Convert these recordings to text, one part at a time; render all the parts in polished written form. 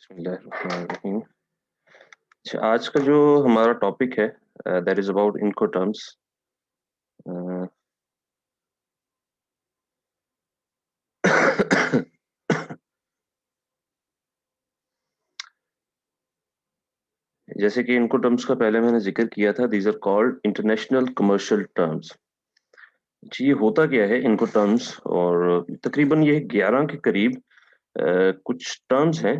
बिस्मिल्लाहिर्रहमानिर्रहीम। अच्छा, आज का जो हमारा टॉपिक है दैट इज अबाउट इनकोटर्म्स। जैसे कि इनकोटर्म्स का पहले मैंने जिक्र किया था, these are called international commercial terms. जी, ये होता क्या है इनकोटर्म्स? और तकरीबन ये 11 के करीब कुछ टर्म्स हैं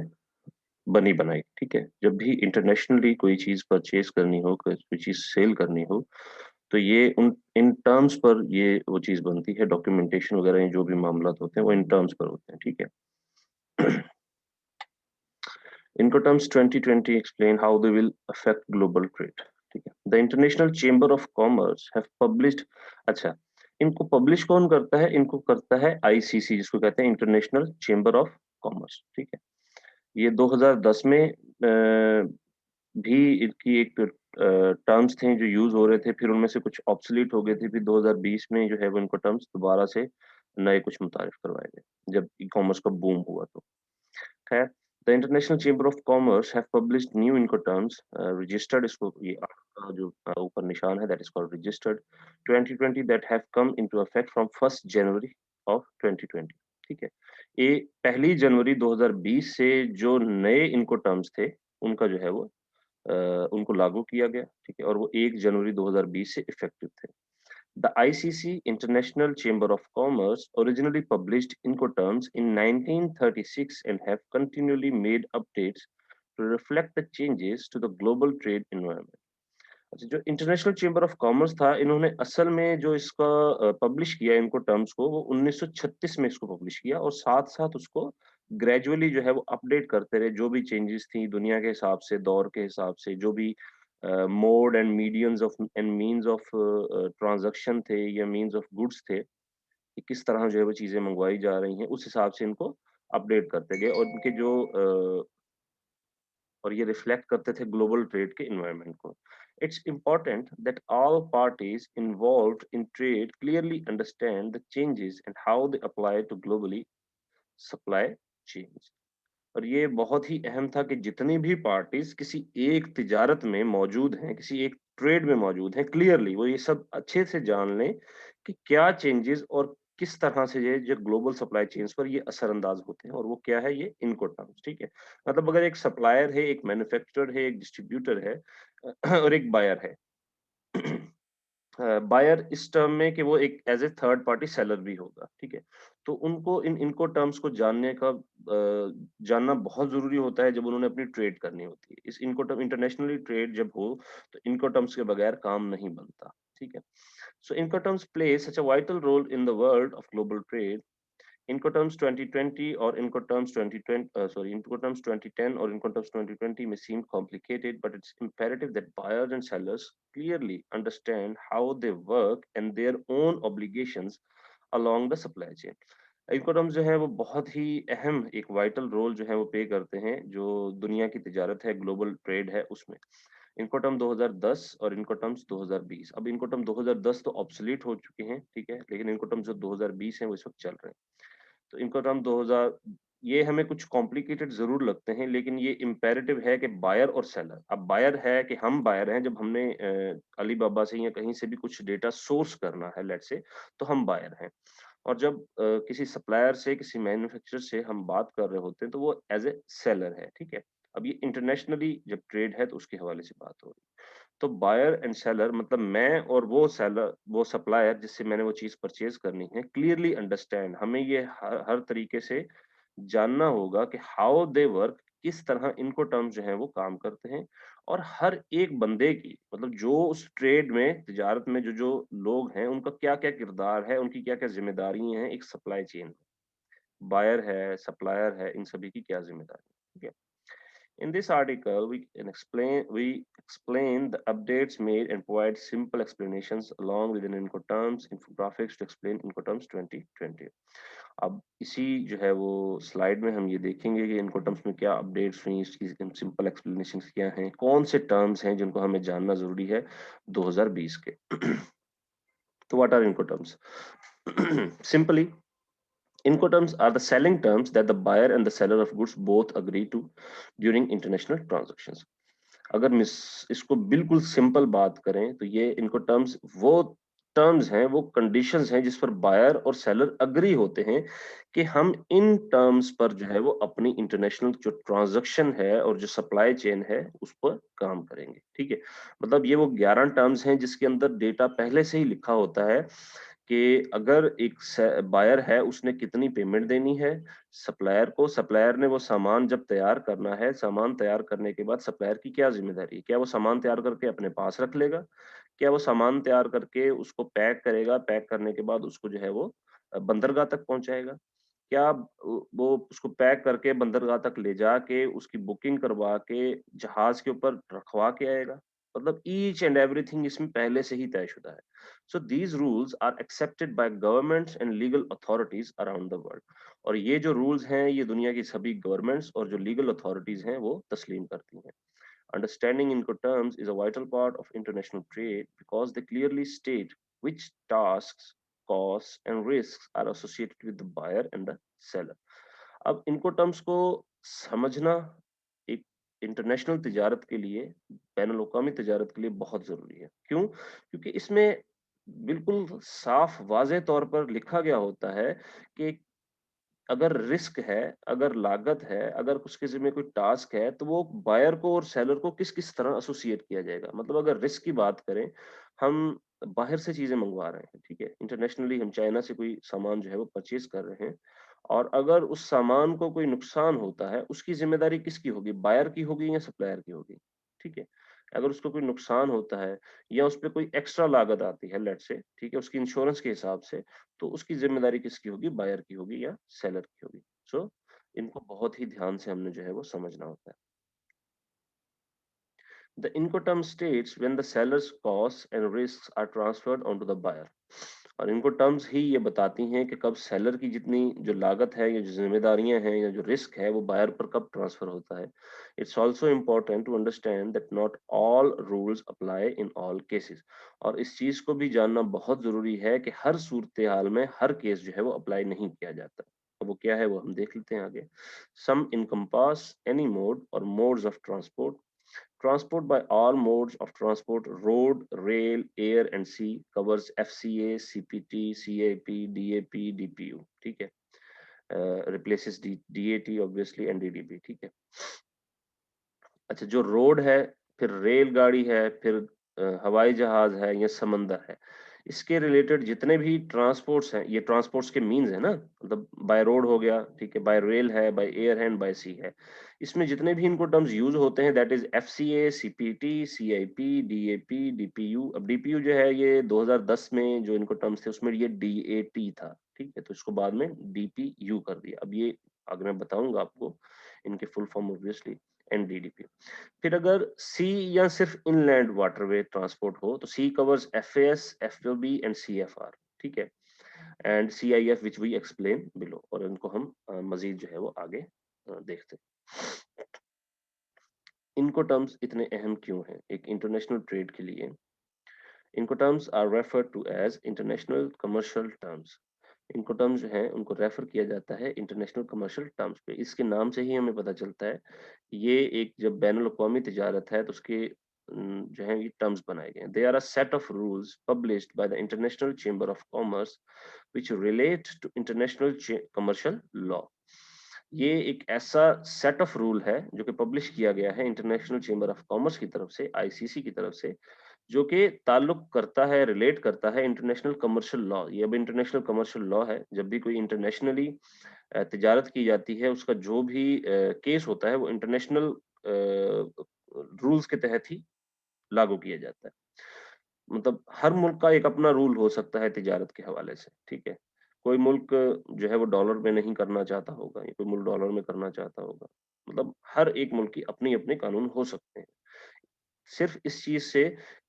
बनी बनाई। ठीक है, जब भी इंटरनेशनली कोई चीज परचेज करनी हो, कोई चीज सेल करनी हो, तो ये उन इन टर्म्स पर ये वो चीज बनती है। डॉक्यूमेंटेशन वगैरह ये जो भी मामला होते हैं वो इन टर्म्स पर होते हैं। ठीक है। Incoterms 2020 explain how they will affect global trade. ठीक है, the international chamber of commerce have published. अच्छा, इनको पब्लिश कौन करता है? इनको करता है आईसीसी, जिसको कहते हैं इंटरनेशनल चेंबर ऑफ कॉमर्स। ठीक है, ये 2010 में भी इनकी एक टर्म्स थे जो यूज हो रहे थे, फिर उनमें से कुछ ऑब्सोलीट हो गए थे, फिर 2020 में जो है वो इनको टर्म्स दोबारा से नए कुछ मुतारिफ करवाए गए जब ई कॉमर्स का बूम हुआ। तो खैर, the international chamber of commerce have published new Incoterms registered. इसको ये आपका जो ऊपर निशान है that is called registered 2020 that have come into effect from 1 January of 2020। ठीक है, ये 1 जनवरी 2020 से जो नए इनकोटर्म्स थे उनका जो है वो उनको लागू किया गया। ठीक है, और वो 1 जनवरी 2020 से इफेक्टिव थे। The ICC International Chamber of Commerce originally published Incoterms in 1936 and have continually made updates to reflect the changes to the global trade environment. अच्छा, जो इंटरनेशनल चेंबर ऑफ कॉमर्स था, इन्होंने असल में जो इसका पब्लिश किया इनको टर्म्स को, वो 1936 में इसको पब्लिश किया, और साथ साथ उसको ग्रेजुअली जो है वो अपडेट करते रहे। जो भी चेंजेस थी दुनिया के हिसाब से, दौर के हिसाब से, जो भी mode and medians of and means of transaction थे या मीन्स ऑफ गुड्स थे, कि किस तरह जो है वो चीजें मंगवाई जा रही हैं, उस हिसाब से इनको अपडेट करते गए। और इनके जो और ये रिफ्लेक्ट करते थे ग्लोबल ट्रेड के इन्वायरमेंट को। It's important that all parties involved in trade clearly understand the changes and how they apply to globally supply chains। और ये बहुत ही अहम था कि जितनी भी पार्टीज किसी एक तिजारत में मौजूद हैं, किसी एक ट्रेड में मौजूद हैं, क्लियरली वो ये सब अच्छे से जान लें कि क्या चेंजेस और किस तरह से ये जो ग्लोबल सप्लाई चेन्स पर ये असरअंदाज होते हैं, और वो क्या है, ये इनकोटर्म्स। ठीक है, मतलब अगर एक सप्लायर है, एक मैन्युफैक्चरर है, एक डिस्ट्रीब्यूटर है और एक बायर है। बायर इस टर्म में कि वो एक as a third party seller भी होगा। ठीक है, तो उनको इन इनको टर्म्स को जानने का जानना बहुत जरूरी होता है जब उन्होंने अपनी ट्रेड करनी होती है। इस इनको टर्म इंटरनेशनली ट्रेड जब हो तो इनको टर्म्स के बगैर काम नहीं बनता। ठीक है, so Incoterms play such a vital role in the world of global trade. Incoterms 2020 or Incoterms 2020, Incoterms 2010 or Incoterms 2020 may seem complicated, but it's imperative that buyers and sellers clearly understand how they work and their own obligations along the supply chain. Incoterms जो है वो बहुत ही अहम एक vital role जो है वो पे करते हैं जो दुनिया की तिजारत है, ग्लोबल ट्रेड है, उसमें। इनकोटर्म 2010 और इनकोटर्म्स 2020। अब इनकोटर्म 2010 तो ऑब्सोलीट हो चुके हैं। ठीक है, लेकिन इनकोटर्म जो 2020 है वो इस वक्त चल रहे हैं। तो इनको हम 2000, ये हमें कुछ कॉम्प्लिकेटेड जरूर लगते हैं, लेकिन ये इम्पेरेटिव है कि बायर और सेलर। अब बायर है कि हम बायर हैं, जब हमने अली बाबा से या कहीं से भी कुछ डेटा सोर्स करना है लेट से, तो हम बायर हैं। और जब किसी सप्लायर से, किसी मैन्युफैक्चरर से हम बात कर रहे होते हैं तो वो एज ए सेलर है। ठीक है, अब ये इंटरनेशनली जब ट्रेड है तो उसके हवाले से बात हो रही है। तो बायर एंड सेलर मतलब मैं और वो सेलर, वो सप्लायर जिससे मैंने वो चीज परचेज करनी है, क्लियरली अंडरस्टैंड, हमें ये हर तरीके से जानना होगा कि हाउ दे वर्क, किस तरह इनको टर्म्स जो हैं वो काम करते हैं। और हर एक बंदे की, मतलब जो उस ट्रेड में, तिजारत में जो जो लोग हैं, उनका क्या क्या किरदार है, उनकी क्या क्या जिम्मेदारी हैं एक सप्लाई चेन में। बायर है, सप्लायर है, इन सभी की क्या जिम्मेदारी है। ठीक है, in this article, we explain the updates made and provide simple explanations along with an Incoterms infographics to explain Incoterms 2020। अब इसी जो है वो स्लाइड में हम ये देखेंगे कि इनकोटर्म्स में क्या अपडेट्स हुई, इसकी सिंपल एक्सप्लेनेशन क्या हैं, कौन से टर्म्स हैं जिनको हमें जानना जरूरी है 2020 के। तो what are Incoterms? Simply, Incoterms are the selling terms that the buyer and the seller of goods both agree to during international transactions. अगर मिस इसको बिल्कुल सिंपल बात करें तो ये इनको टर्म्स हैं, वो कंडीशंस हैं जिस पर बायर और सेलर अग्री होते हैं कि हम इन टर्म्स पर जो है वो अपनी इंटरनेशनल जो ट्रांजैक्शन है और जो सप्लाई चेन है उस पर काम करेंगे। ठीक है, मतलब ये वो 11 टर्म्स हैं जिसके अंदर डेटा पहले से ही लिखा होता है कि अगर एक बायर है उसने कितनी पेमेंट देनी है सप्लायर को, सप्लायर ने वो सामान जब तैयार करना है, सामान तैयार करने के बाद सप्लायर की क्या जिम्मेदारी है? क्या वो सामान तैयार करके अपने पास रख लेगा? क्या वो सामान तैयार करके उसको पैक करेगा, पैक करने के बाद उसको जो है वो बंदरगाह तक पहुंचाएगा? क्या वो उसको पैक करके बंदरगाह तक ले जाके उसकी बुकिंग करवा के जहाज के ऊपर रखवा के आएगा? मतलब ईच एंड एवरीथिंग इसमें पहले से ही तयशुदा है। So these rules are accepted by governments and legal authorities around the world. और ये जो rules हैं ये दुनिया की सभी governments और जो legal authorities हैं वो तस्लीम करती हैं। Understanding Incoterms is a vital part of international trade because they clearly state which tasks, costs, and risks are associated with the buyer and the seller. अब Incoterms को समझना एक इंटरनेशनल तिजारत के लिए, बैनुल-अक़वामी तिजारत के लिए बहुत ज़रूरी है। क्यों? क्योंकि इसमें बिल्कुल साफ वाज़ेह तौर पर लिखा गया होता है कि अगर रिस्क है, अगर लागत है, अगर उसके ज़िम्मे कोई टास्क है, तो वो बायर को और सेलर को किस-किस तरह एसोसिएट किया जाएगा। मतलब अगर रिस्क की बात करें, हम बाहर से चीज़ें मँगवा रहे हैं, ठीक है? इंटरनेशनली हम चाइना से कोई सामान जो है वो परचेज़ कर रहे हैं और अगर उस सामान को कोई नुकसान होता है, उसकी ज़िम्मेदारी किसकी होगी? बायर की होगी या सप्लायर की होगी? ठीक है? अगर उसको कोई नुकसान होता है या उसपे कोई एक्स्ट्रा लागत आती है लेट्स से, ठीक है? उसकी इंश्योरेंस के हिसाब से, तो उसकी ज़िम्मेदारी किसकी होगी? बायर की होगी या सेलर की होगी। सो इनको बहुत ही ध्यान से हमने जो है वो समझना होता है। The Incoterm states when the seller's costs and risks are transferred onto the buyer. और इनको टर्म्स ही ये बताती हैं कि कब सेलर की जितनी जो लागत है या जो जिम्मेदारियां हैं या जो रिस्क है वो बायर पर कब ट्रांसफर होता है। It's also important to understand that not all rules apply in all cases. और इस चीज को भी जानना बहुत जरूरी है कि हर सूरत हाल में हर केस जो है वो अप्लाई नहीं किया जाता। अब वो क्या है वो हम देख लेते हैं आगे। सम इनकम्पास एनी मोड और modes of transport. Transport by all modes of transport, road, rail, air and sea covers FCA, CPT, CAP, DAP, DPU. ठीक है, replaces DAT obviously and DDP. ठीक है। अच्छा, जो रोड है, फिर रेलगाड़ी है, फिर हवाई जहाज है या समंदर है, इसके रिलेटेड जितने भी ट्रांसपोर्ट्स हैं, ये ट्रांसपोर्ट्स के मीन्स है ना, मतलब बाय रोड हो गया, ठीक है, बाय रेल है, बाय एयर है एंड बाय सी है। इसमें जितने भी इनको टर्म्स यूज होते हैं that is FCA, CPT, CIP, DAP, DPU. अब डीपीयू जो है ये 2010 में जो इनको टर्म्स थे उसमें ये डीएटी था, ठीक है, तो इसको बाद में डीपीयू कर दिया। अब ये आगे मैं बताऊंगा आपको इनके फुल फॉर्म ऑब्वियसली, एनडीडीपी। फिर अगर सी या सिर्फ इनलैंड वाटरवे ट्रांसपोर्ट हो तो sea covers FAS, FOB and CFR, ठीक है, and CIF which we explain below. और इनको हम मजीद जो है वो आगे देखते हैं। इनको टर्म्स इतने अहम क्यों हैं एक इंटरनेशनल ट्रेड के लिए? Incoterms are referred to as international commercial terms. Incoterms जो है उनको रेफर किया जाता है इंटरनेशनल कमर्शियल टर्म्स पे। इसके नाम से ही हमें पता चलता है ये एक जब बैनुल अक़वामी तिजारत है तो उसके जो है ये टर्म्स बनाए गए हैं। They are a set of rules published by the international chamber of commerce which relate to international commercial law. ये एक ऐसा सेट ऑफ रूल है जो कि पब्लिश किया गया है इंटरनेशनल चेंबर ऑफ कॉमर्स की तरफ से, आईसीसी की तरफ से, जो कि ताल्लुक करता है, रिलेट करता है इंटरनेशनल कमर्शियल लॉ। ये अब इंटरनेशनल कमर्शियल लॉ है। जब भी कोई इंटरनेशनली तिजारत की जाती है उसका जो भी केस होता है वो इंटरनेशनल रूल्स के तहत ही लागू किया जाता है। मतलब हर मुल्क का एक अपना रूल हो सकता है तिजारत के हवाले से, ठीक है। कोई मुल्क जो है वो डॉलर में नहीं करना चाहता होगा या कोई मुल्क डॉलर में करना चाहता होगा। मतलब हर एक मुल्क की अपनी-अपने कानून हो सकते हैं। सिर्फ इस चीज से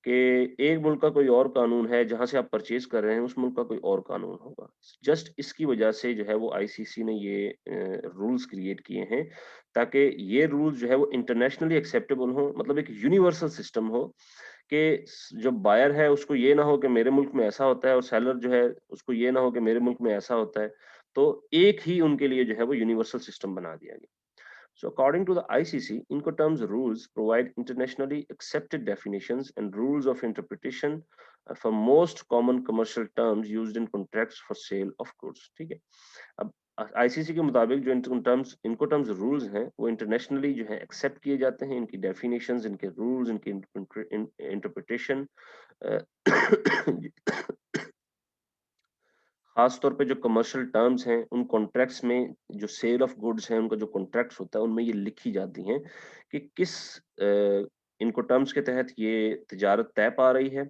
कि एक मुल्क का कोई और कानून है जहां से आप परचेज कर रहे हैं उस मुल्क का कोई और कानून होगा। जस्ट इसकी वजह से जो है वो आईसीसी ने ये रूल्स क्रिएट किए हैं ताकि ये रूल्स जो है वो इंटरनेशनली एक्सेप्टेबल हो, मतलब एक यूनिवर्सल सिस्टम हो कि जो बायर है उसको ये ना हो कि मेरे मुल्क में ऐसा होता है और सेलर जो है उसको ये ना हो कि मेरे मुल्क में ऐसा होता है। तो एक ही उनके लिए जो है वो यूनिवर्सल सिस्टम बना दिया गया। So according to the ICC, Incoterms rules provide internationally accepted definitions and rules of interpretation for most common commercial terms used in contracts for sale of goods. ठीक है। अब आईसीसी के मुताबिक जो इनकोटर्म्स रूल्स हैं वो इंटरनेशनली जो है एक्सेप्ट किए जाते हैं। इनकी डेफिनेशंस, इनके रूल्स, इनकी इंटरप्रिटेशन खास तौर पे जो कमर्शियल टर्म्स हैं उन कॉन्ट्रैक्ट्स में जो सेल ऑफ गुड्स हैं उनका जो कॉन्ट्रैक्ट्स होता है उनमें ये लिखी जाती हैं कि किस इनको टर्म्स के तहत ये तिजारत तय पा रही है,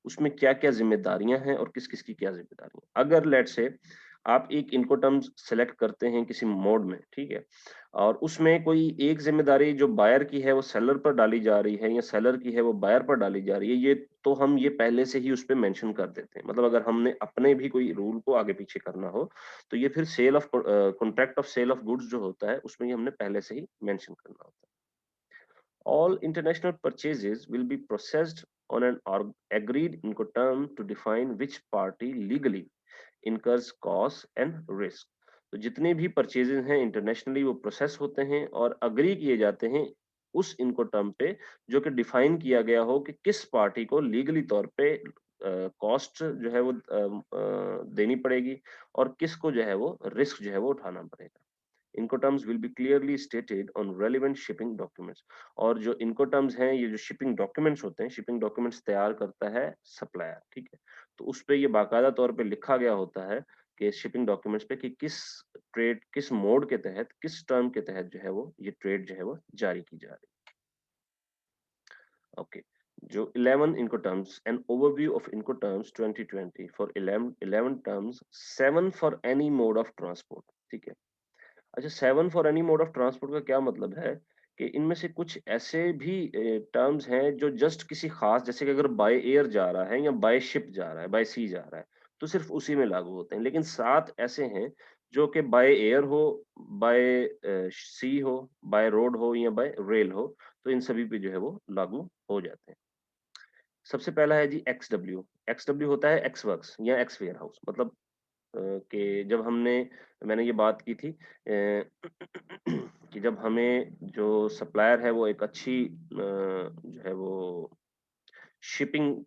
उसमें क्या-क्या ज़िम्मेदारियाँ हैं और किस-किस की क्या ज़िम्मेदारियाँ। अगर लेट्स से आप एक इनकोटर्म्स सेलेक्ट करते हैं किसी मोड में, ठीक है? और उसमें कोई एक ज़िम्मेदारी जो बायर की है वो सेलर पर डाली जा रही है या सेलर की है वो बायर पर डाली जा रही है, ये तो हम ये पहले से ही उसपे मेंशन कर देते हैं। मतलब अगर हमने अपने भी कोई रूल को आगे पीछे करना हो, तो ये फिर contract of sale of goods जो होता है, उसमें ये हमने पहले से ही मेंशन करना होता है। All international purchases will be processed on an agreed Incoterm to define which party legally incurs costs and risk. तो जितने भी परचेजेस हैं इंटरनेशनली वो प्रोसेस होते हैं और अग्री किए जाते हैं उस इनकोटर्म पे जो कि डिफाइन किया गया हो कि किस पार्टी को लीगली तौर पे कॉस्ट जो है वो देनी पड़ेगी और किसको जो है वो रिस्क जो है वो उठाना पड़ेगा। Incoterms will be clearly stated on relevant shipping documents। और जो Incoterms हैं ये जो शिपिंग डॉक्यूमेंट्स होते हैं, शिपिंग डॉक्यूमेंट्स तैयार करता है सप्लायर, ठीक है? तो उस पे ये बाकायदा तौर पे लिखा गया होता है कि शिपिंग डॉक्यूमेंट्स पे कि किस मोड के तहत, किस टर्म के तहत जो है वो ये ट्रेड जो है वो जारी की जा रही है। ओके। जो 11 Incoterms, an overview of Incoterms 2020 for 11 terms, 7 for any mode of transport, ठीक है? अच्छा, 7 for any mode of transport का क्या मतलब है कि इनमें से कुछ ऐसे भी टर्म्स हैं जो जस्ट किसी खास, जैसे कि अगर बाय एयर जा रहा है या बाय शिप जा रहा है, बाय सी जा रहा है, तो सिर्फ उसी में लागू होते हैं। लेकिन 7 ऐसे हैं जो कि बाय एयर हो, बाय सी हो, बाय रोड हो या बाय रेल हो, तो इन सभी पे जो है वो लागू हो जाते हैं। सबसे पहला है जी एक्सडब्ल्यू। एक्सडब्ल्यू होता है एक्स वर्क्स या एक्स वेयर हाउस। मतलब कि जब मैंने ये बात की थी कि जब हमें जो सप्लायर है वो एक अच्छी जो है वो शिपिंग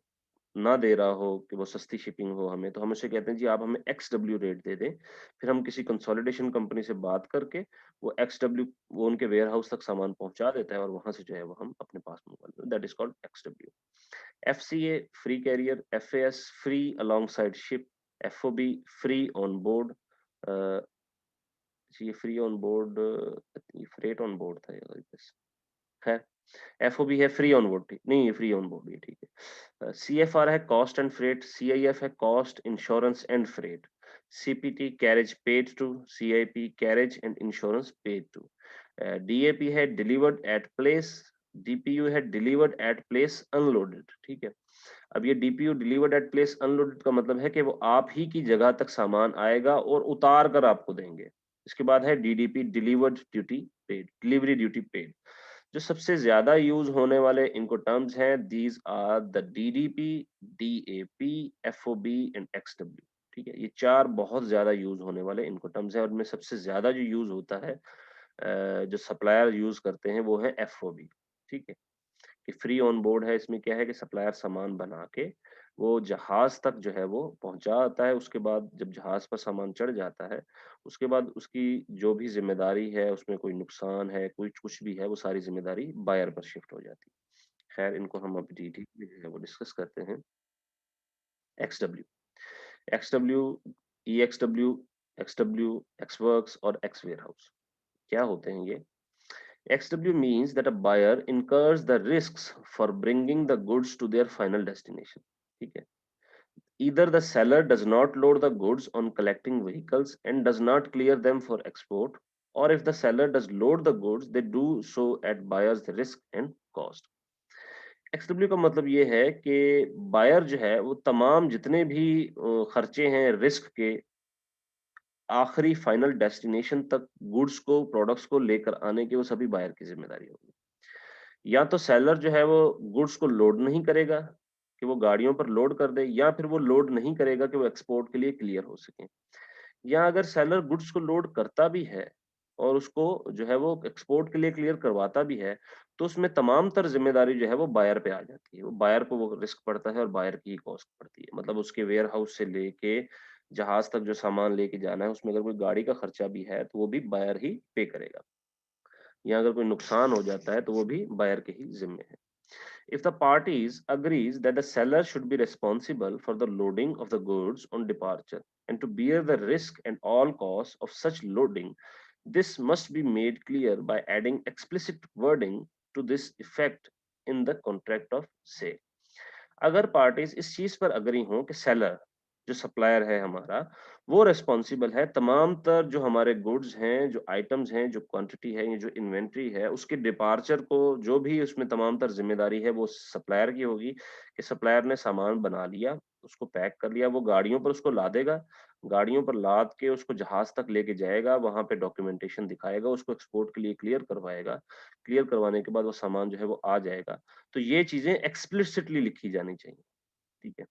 ना दे रहा हो, कि वो सस्ती शिपिंग हो हमें, तो हम उसे कहते हैं जी आप हमें एक्सडब्ल्यू रेट दे दें। फिर हम किसी कंसोलिडेशन कंपनी से बात करके वो उनके वेयर हाउस तक सामान पहुंचा देता है और वहां से जो है वो हम अपने पास मंगवा लेते हैं। That is called EXW. FCA free carrier, FAS free alongside ship, FOB free on board. ये free on board, freight on board था ये, खैर। एफओबी है फ्री ऑन बोर्ड, ठीक नहीं, ये फ्री ऑन बोर्ड, ये ठीक है। सीएफआर है कॉस्ट एंड फ्रेट, सीआईएफ है cost insurance and freight, CPT carriage paid to, CIP carriage and insurance paid to, DAP है डिलीवर्ड एट प्लेस, डीपीयू है डिलीवर्ड एट प्लेस अनलोडेड, ठीक है। अब ये DPU delivered at place unloaded का मतलब है कि वो आप ही की जगह तक सामान आएगा और उतार कर आपको देंगे। इसके बाद है DDP delivered duty paid, delivery duty paid. जो सबसे ज्यादा यूज होने वाले इनको टर्म्स हैं, these are the DDP, DAP, FOB and EXW, ठीक है। ये चार बहुत ज्यादा यूज होने वाले इनको टर्म्स हैं और इनमें सबसे ज्यादा जो यूज होता है जो सप्लायर यूज करते हैं वो है एफओबी, ठीक है। कि फ्री ऑन बोर्ड है, इसमें क्या है कि सप्लायर सामान बना के वो जहाज तक जो है वो पहुंचाता है। उसके बाद जब जहाज पर सामान चढ़ जाता है, उसके बाद उसकी जो भी जिम्मेदारी है, उसमें कोई नुकसान है, कोई कुछ भी है, वो सारी जिम्मेदारी बायर पर शिफ्ट हो जाती है। खैर, इनको हम अभी डिटेल में जो है वो डिस्कस करते हैं। एक्सडब्ल्यू, एक्सडब्ल्यू, ईएक्सडब्ल्यू, एक्सडब्ल्यू, एक्सवर्क्स और एक्स वेयर हाउस क्या होते हैं ये? XW means that a buyer incurs the risks for bringing the goods to their final destination. ठीक है। Either the seller does not load the goods on collecting vehicles and does not clear them for export, or if the seller does load the goods, they do so at buyer's risk and cost. XW का मतलब ये है कि buyer जो है वो तमाम जितने भी खर्चे हैं रिस्क के, आखिरी फाइनल डेस्टिनेशन तक गुड्स को, प्रोडक्ट्स को लेकर आने की वो सभी बायर की जिम्मेदारी होगी। या तो सेलर जो है वो गुड्स को लोड नहीं करेगा कि वो गाड़ियों पर लोड कर दे, या फिर वो लोड नहीं करेगा कि वो एक्सपोर्ट के लिए क्लियर हो सके। या अगर सेलर गुड्स को लोड करता भी है और उसको जो है वो एक्सपोर्ट के लिए क्लियर करवाता भी है, तो उसमें तमाम तर ज़िम्मेदारी जो है वो बायर पे आ जाती है। वो बायर को वो रिस्क पड़ता है और बायर की ही कॉस्ट पड़ती है। मतलब उसके वेयर हाउस से लेके जहाज़ तक जो सामान लेके जाना है, उसमें अगर कोई गाड़ी का खर्चा भी है, तो वो भी बायर ही पे करेगा। या अगर कोई नुकसान हो जाता है, तो वो भी बायर के ही ज़िम्मे है। If the parties agrees that the seller should be responsible for the loading of the goods on departure and to bear the risk and all costs of such loading, this must be made clear by adding explicit wording to this effect in the contract of sale. अगर parties इस चीज पर agree हों कि seller जो supplier है हमारा वो रिस्पॉन्सिबल है तमाम तर जो हमारे गुड्स हैं जो आइटम्स हैं जो क्वांटिटी है ये जो इन्वेंट्री है उसके डिपार्चर को जो भी उसमें तमाम तर जिम्मेदारी है वो सप्लायर की होगी कि सप्लायर ने सामान बना लिया उसको पैक कर लिया वो गाड़ियों पर उसको लादेगा गाड़ियों पर लाद के उसको जहाज तक लेके जाएगा वहां पे डॉक्यूमेंटेशन दिखाएगा उसको एक्सपोर्ट के लिए क्लियर करवाएगा क्लियर करवाने के बाद वो सामान जो है वो आ जाएगा तो ये चीजें एक्सप्लिसिटली लिखी जानी चाहिए, ठीक है?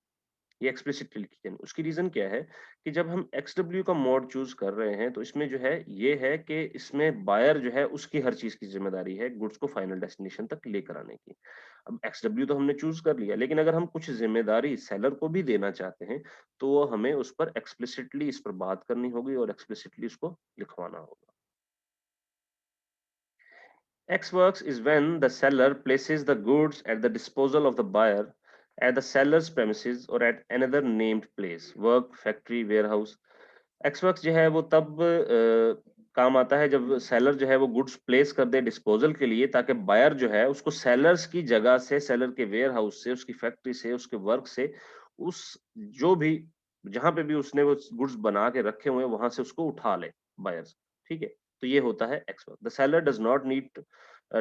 ये एक्सप्लिसिटली लिखी जानी उसकी रीज़न क्या है कि जब हम एक्सडब्ल्यू का मोड चूज़ कर रहे हैं, तो इसमें जो है ये है कि इसमें बायर जो है उसकी हर चीज़ की ज़िम्मेदारी है गुड्स को फाइनल डेस्टिनेशन तक लेकर आने की। अब एक्सडब्ल्यू तो हमने चूज़ कर लिया, लेकिन अगर हम कुछ ज़िम्मेदारी सेलर को भी देना चाहते हैं, तो वो हमें उस पर एक्सप्लिसिटली इस पर बात करनी होगी और एक्सप्लिसिटली उसको लिखवाना होगा। Ex works is when the seller places the goods at the disposal of the buyer at the seller's premises or at another named place, work, factory, warehouse. X works जो है वो तब काम आता है जब सेलर जो है वो गुड्स प्लेस कर दे डिस्पोजल के लिए ताकि बायर जो है उसको सेलर्स की जगह से सेलर के वेयर हाउस से उसकी फैक्ट्री से उसके वर्क से उस जो भी जहां पे भी उसने वो गुड्स बना के रखे हुए हैं वहां से उसको उठा ले बायर्स ठीक है तो ये होता है x work the seller does not need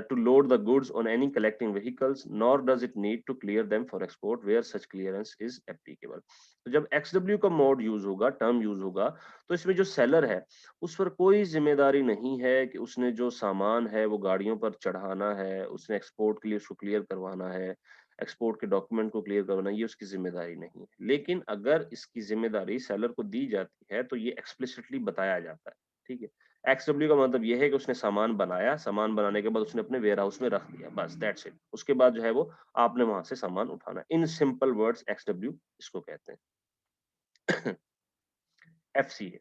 to load the goods on any collecting vehicles nor does it need to clear them for export where such clearance is applicable तो जब XW का mode use होगा term use होगा तो इसमें जो seller है उस पर कोई जिम्मेदारी नहीं है कि उसने जो सामान है वो गाड़ियों पर चढ़ाना है उसने एक्सपोर्ट के लिए उसको क्लियर करवाना है एक्सपोर्ट के डॉक्यूमेंट को क्लियर करवाना ये उसकी जिम्मेदारी नहीं है लेकिन अगर इसकी जिम्मेदारी सेलर को दी जाती है तो ये एक्सप्लिसिटली बताया जाता है ठीक है एक्सडब्ल्यू का मतलब ये है कि उसने सामान बनाया सामान बनाने के बाद उसने अपने वेयर हाउस में रख दिया बस दैट्स इट उसके बाद जो है वो आपने वहां से सामान उठाना इन सिंपल वर्ड्स एक्सडब्ल्यू इसको कहते हैं एफसीए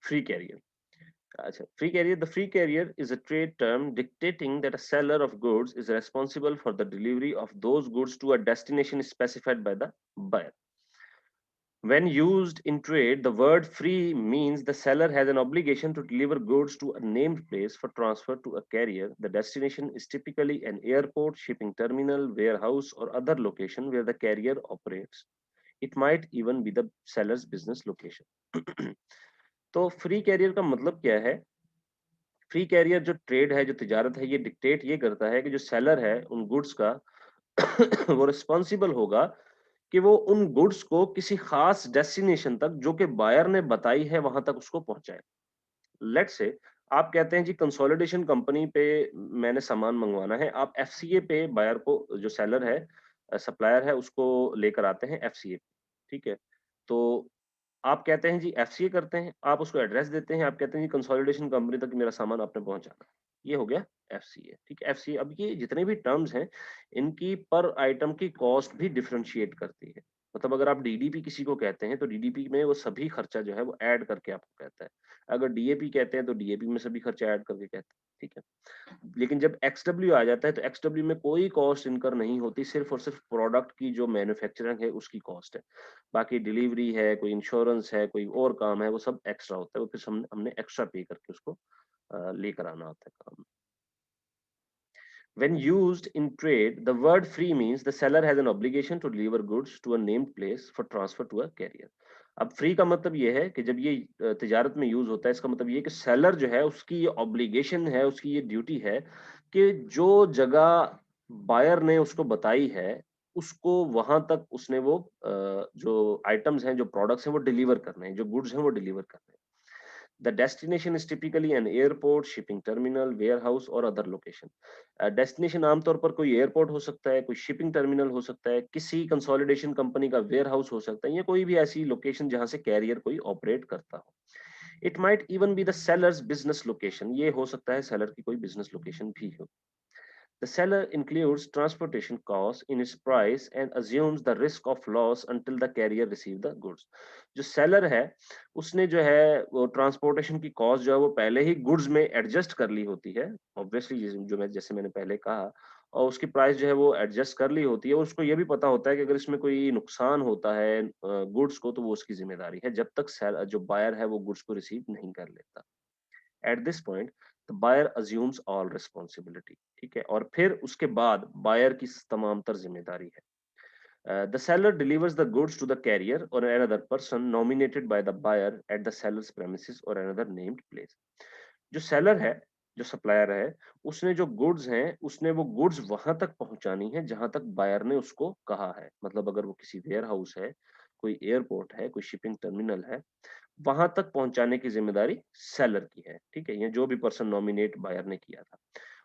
फ्री कैरियर अच्छा free carrier the free carrier is a trade term dictating that a seller of goods is responsible for the delivery of those goods to a destination specified by the buyer. When used in trade, the word free means the seller has an obligation to deliver goods to a named place for transfer to a carrier. The destination is typically an airport, shipping terminal, warehouse, or other location where the carrier operates. It might even be the seller's business location. तो free career का मतलब क्या है free career जो trade है जो तिजारत है ये डिक्टेट ये करता है कि जो सेलर है उन गुड्स का वो रिस्पॉन्सिबल होगा कि वो उन गुड्स को किसी खास डेस्टिनेशन तक जो कि बायर ने बताई है वहां तक उसको पहुंचाए लेट्स से आप कहते हैं जी कंसोलिडेशन कंपनी पे मैंने सामान मंगवाना है आप एफसीए पे बायर को जो सेलर है सप्लायर है उसको लेकर आते हैं एफसीए ठीक है तो आप कहते हैं जी एफसीए करते हैं आप उसको एड्रेस देते हैं आप कहते हैं जी कंसोलिडेशन कंपनी तक मेरा सामान आपने पहुंचाना ये हो गया एफसीए ठीक है एफसीए अब ये जितने भी टर्म्स हैं इनकी पर आइटम की कॉस्ट भी डिफरेंशिएट करती है मतलब अगर आप डीडीपी किसी को कहते हैं तो डीडीपी में वो सभी खर्चा जो है वो ऐड करके आपको कहता है अगर डीएपी कहते हैं तो डीएपी में सभी खर्चा ऐड करके कहते हैं ठीक है लेकिन जब एक्सडब्ल्यू आ जाता है तो एक्सडब्ल्यू में कोई कॉस्ट इनकर नहीं होती सिर्फ और सिर्फ प्रोडक्ट की जो मैन्युफैक्चरिंग है उसकी कॉस्ट है बाकी डिलीवरी है कोई इंश्योरेंस है कोई और काम है वो सब एक्स्ट्रा होता है वो फिर हमने एक्स्ट्रा पे करके उसको लेकर आना होता है काम When used in trade, the word free means the seller has an obligation to deliver goods to a named place for transfer to a carrier. अब फ्री का मतलब ये है कि जब ये तिजारत में यूज होता है इसका मतलब ये है कि सेलर जो है उसकी ये ऑब्लिगेशन है उसकी ये ड्यूटी है कि जो जगह बायर ने उसको बताई है उसको वहां तक उसने वो जो आइटम्स हैं जो प्रोडक्ट्स हैं वो डिलीवर करने हैं जो गुड्स हैं वो डिलीवर करने हैं The destination is typically an airport, shipping terminal, warehouse और other location. डेस्टिनेशन आमतौर पर कोई एयरपोर्ट हो सकता है, कोई शिपिंग टर्मिनल हो सकता है, किसी कंसोलिडेशन कंपनी का वेयरहाउस हो सकता है, या कोई भी ऐसी लोकेशन जहां से कैरियर कोई ऑपरेट करता हो. It might even be the sellers business location. ये हो सकता है सेलर की कोई बिजनेस लोकेशन भी हो. The seller includes transportation costs in its price and assumes the risk of loss until the carrier receive the goods. जो seller है उसने जो है वो ट्रांसपोर्टेशन की कॉस्ट जो है वो पहले ही गुड्स में एडजस्ट कर ली होती है, ऑब्वियसली, जो मैं जैसे मैंने पहले कहा, और उसकी प्राइस जो है वो एडजस्ट कर ली होती है. और उसको ये भी पता होता है कि अगर इसमें कोई नुकसान होता है गुड्स को, तो वो उसकी जिम्मेदारी है जब तक जो बायर है वो गुड्स को रिसीव नहीं कर लेता. At this point the buyer assumes all responsibility. ठीक है, और फिर उसके बाद बायर की तमाम तर जिम्मेदारी है. The seller delivers the goods to the carrier or another person nominated by the buyer at the seller's premises or another named place. जो सेलर है, जो सप्लायर है, उसने जो गुड्स हैं, उसने वो गुड्स वहां तक पहुंचानी है जहां तक बायर ने उसको कहा है. मतलब अगर वो किसी वेयर हाउस है, कोई एयरपोर्ट है, कोई शिपिंग टर्मिनल है, वहां तक पहुंचाने की जिम्मेदारी सेलर की है. ठीक है, ये जो भी पर्सन नॉमिनेट बायर ने किया था,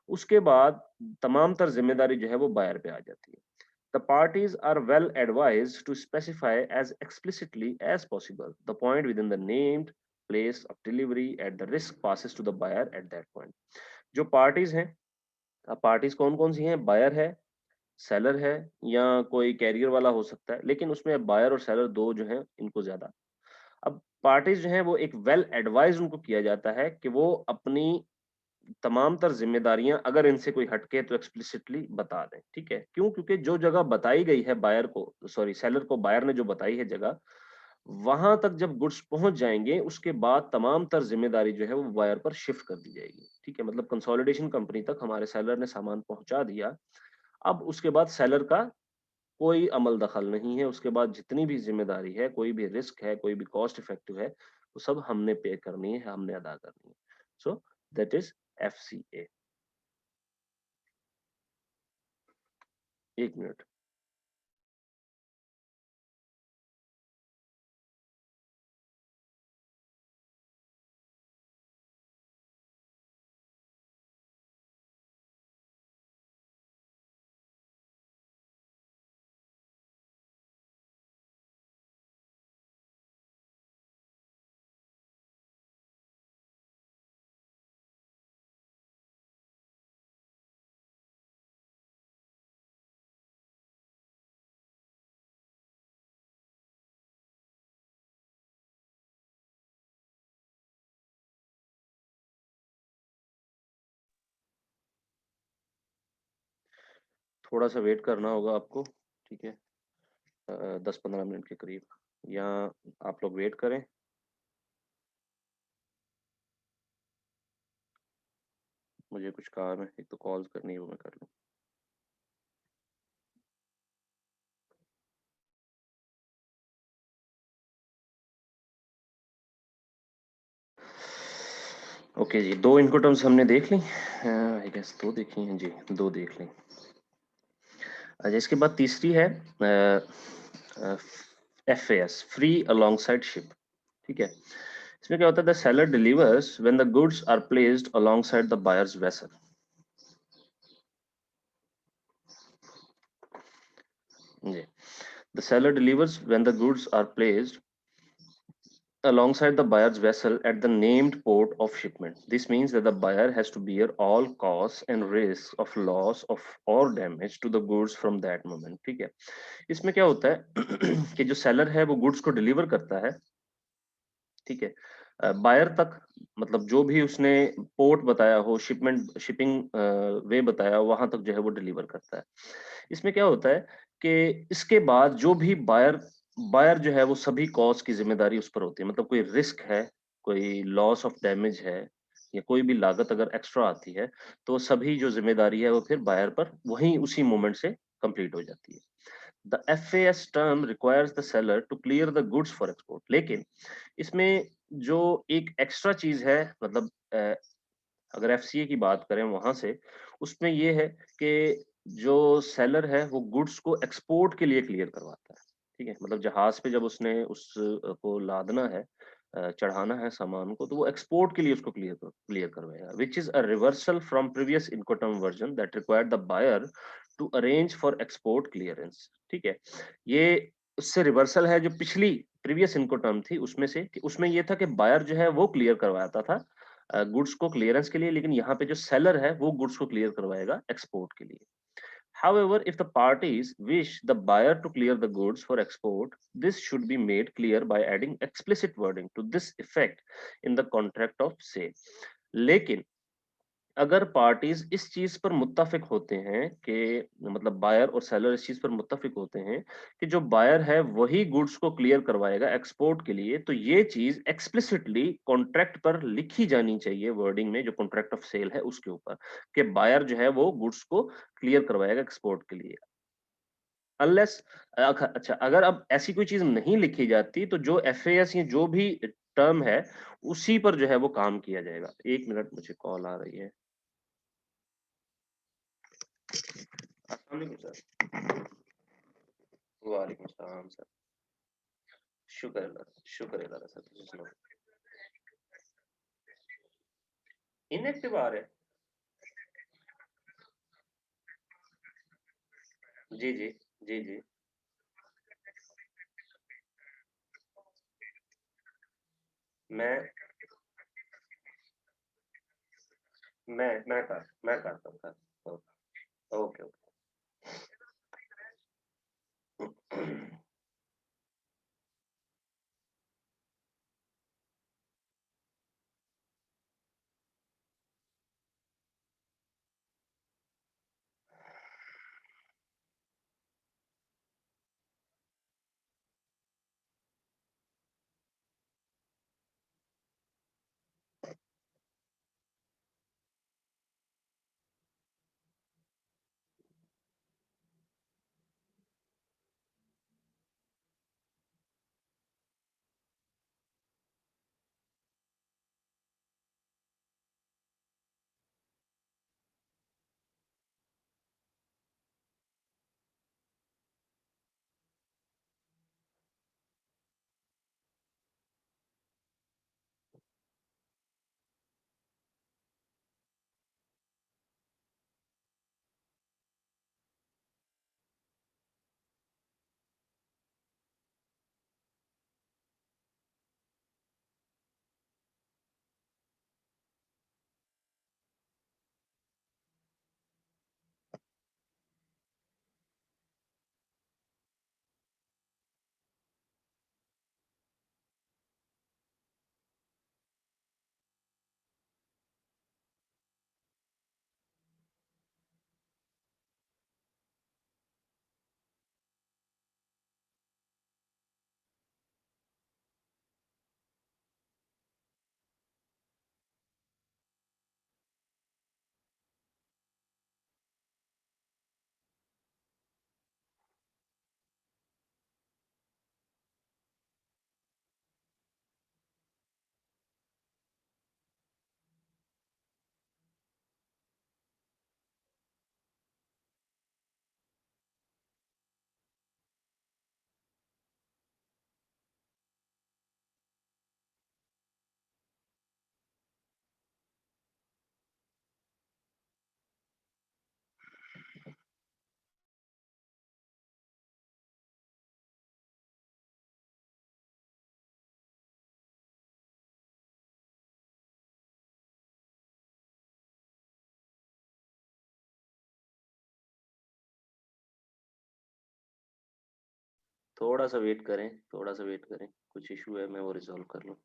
उसके बाद तमाम तर जिम्मेदारी जो है वो बायर पे आ जाती है. The parties are well advised to specify as explicitly as possible the point within the named place of delivery at the risk passes to the buyer at that point. जो पार्टीज हैं, अब parties कौन कौन सी हैं? Buyer है, seller है, या कोई कैरियर वाला हो सकता है, लेकिन उसमें बायर और सेलर दो जो हैं इनको ज्यादा. अब पार्टीज जो हैं वो एक वेल एडवाइज उनको किया जाता है कि वो अपनी तमाम तर जिम्मेदारियां अगर इनसे कोई हटके तो एक्सप्लिसिटली बता दें. ठीक है, क्यों? क्योंकि जो जगह बताई गई है बायर को, सॉरी सेलर को, बायर ने जो बताई है जगह, वहां तक जब गुड्स पहुंच जाएंगे उसके बाद तमाम तर जिम्मेदारी जो है वो बायर पर शिफ्ट कर दी जाएगी. ठीक है, मतलब कंसोलिडेशन कंपनी तक हमारे सेलर ने सामान पहुंचा दिया, अब उसके बाद सेलर का कोई अमल दखल नहीं है. उसके बाद जितनी भी जिम्मेदारी है, कोई भी रिस्क है, कोई भी कॉस्ट इफेक्टिव है, वो सब हमने पे करनी है, हमने अदा करनी है. So that is FCA. एक मिनट. थोड़ा सा वेट करना होगा आपको. ठीक है, 10-15 मिनट के करीब, या आप लोग वेट करें. मुझे कुछ काम है, एक तो कॉल्स करनी है, वो मैं कर लूँ. ओके जी, दो इनको टर्म्स हमने देख ली. आई गेस दो देखी हैं जी, दो देख ली. अच्छा, इसके बाद तीसरी है FAS, फ्री अलोंगसाइड शिप. ठीक है, इसमें क्या होता है? The seller delivers when the goods are placed alongside the buyer's vessel. जी, the seller delivers when the goods are placed alongside the buyer's vessel at the named port of shipment. This means that the buyer has to bear all costs and risks of loss of or damage to the goods from that moment. ठीक है, इसमें क्या होता है कि जो seller है वो गुड्स को डिलीवर करता है. ठीक है, बायर तक, मतलब जो भी उसने पोर्ट बताया हो, शिपिंग वे बताया, वहां तक जो है वो डिलीवर करता है. इसमें क्या होता है कि इसके बाद जो भी बायर बायर जो है वो सभी कॉस्ट की जिम्मेदारी उस पर होती है. मतलब कोई रिस्क है, कोई लॉस ऑफ डैमेज है, या कोई भी लागत अगर एक्स्ट्रा आती है, तो सभी जो जिम्मेदारी है वो फिर बायर पर वहीं उसी मोमेंट से कंप्लीट हो जाती है. The FAS term requires the seller to clear the goods for export. लेकिन इसमें जो एक एक्स्ट्रा चीज है, मतलब अगर FCA की बात करें वहां से, उसमें ये है कि जो सेलर है वो गुड्स को एक्सपोर्ट के लिए क्लियर करवाता है. ठीक है, मतलब जहाज पे जब उसने उस को लादना है, चढ़ाना है सामान को, तो वो एक्सपोर्ट के लिए उसको क्लियर करवाएगा, which is a reversal from previous incoterm version that required the buyer to arrange for export clearance. ठीक है, ये उससे रिवर्सल है जो पिछली प्रीवियस इनकोटर्म थी उसमें से, कि उसमें ये था कि बायर जो है वो क्लियर करवाता था गुड्स को क्लियरेंस के लिए, लेकिन यहाँ पे जो सेलर है वो गुड्स को क्लियर करवाएगा एक्सपोर्ट के लिए। However, if the parties wish the buyer to clear the goods for export, this should be made clear by adding explicit wording to this effect in the contract of sale. लेकिन अगर parties इस चीज पर मुत्तफिक होते हैं कि मतलब buyer और सेलर इस चीज पर मुत्तफिक होते हैं कि जो बायर है वही गुड्स को क्लियर करवाएगा एक्सपोर्ट के लिए, तो ये चीज एक्सप्लिसिटली कॉन्ट्रैक्ट पर लिखी जानी चाहिए, वर्डिंग में जो कॉन्ट्रैक्ट ऑफ सेल है उसके ऊपर, कि बायर जो है वो गुड्स को क्लियर करवाएगा एक्सपोर्ट के लिए। अनलेस अच्छा, अगर अब ऐसी कोई चीज नहीं लिखी जाती तो जो एफएएस या जो भी टर्म है उसी पर जो है वो काम किया जाएगा। 1 मिनट, मुझे कॉल आ रही है। अस्सलाम वालेकुम सर। वालेकुम सलाम सर। शुक्र है अल्लाह सर, तुम सुनाओ। इनएक्टिव आ रहा है। जी जी जी जी। मैं मैं करता हूँ सर। Okay okay. थोड़ा सा वेट करें, थोड़ा सा वेट करें, कुछ इशू है, मैं वो रिजॉल्व कर लूँ।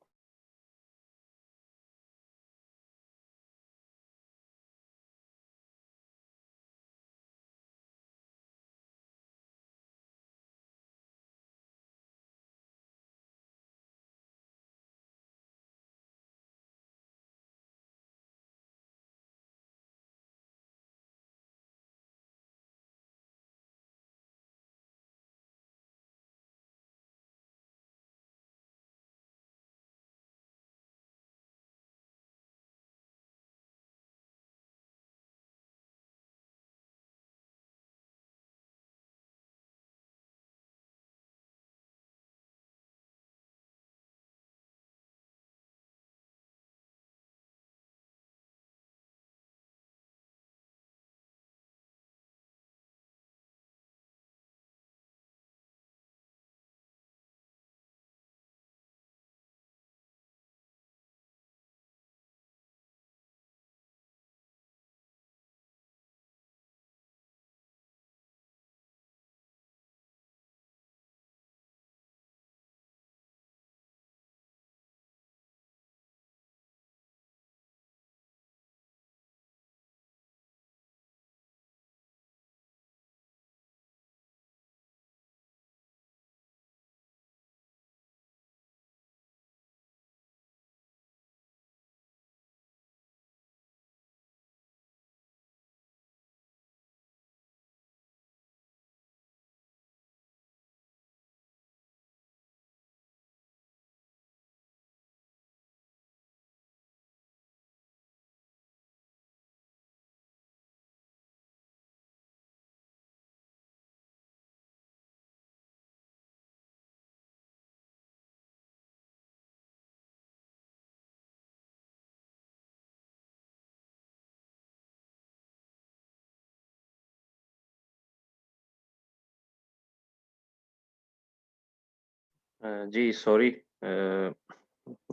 जी सॉरी,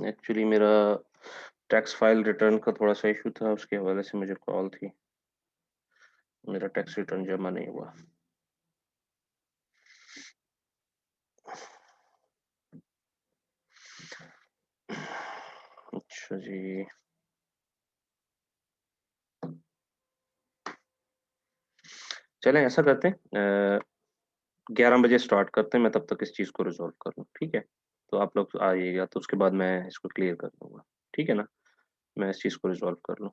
एक्चुअली मेरा टैक्स फाइल रिटर्न का थोड़ा-सा इश्यू था, उसके हवाले से मुझे कॉल थी। मेरा टैक्स रिटर्न जमा नहीं हुआ। अच्छा जी। चलें ऐसा करते हैं, 11 बजे स्टार्ट करते हैं, मैं तब तक इस चीज़ को रिज़ॉल्व कर लूँ, ठीक है? तो आप लोग आइएगा, तो उसके बाद मैं इसको क्लियर कर दूँगा, ठीक है ना? मैं इस चीज़ को रिज़ॉल्व कर लूँ।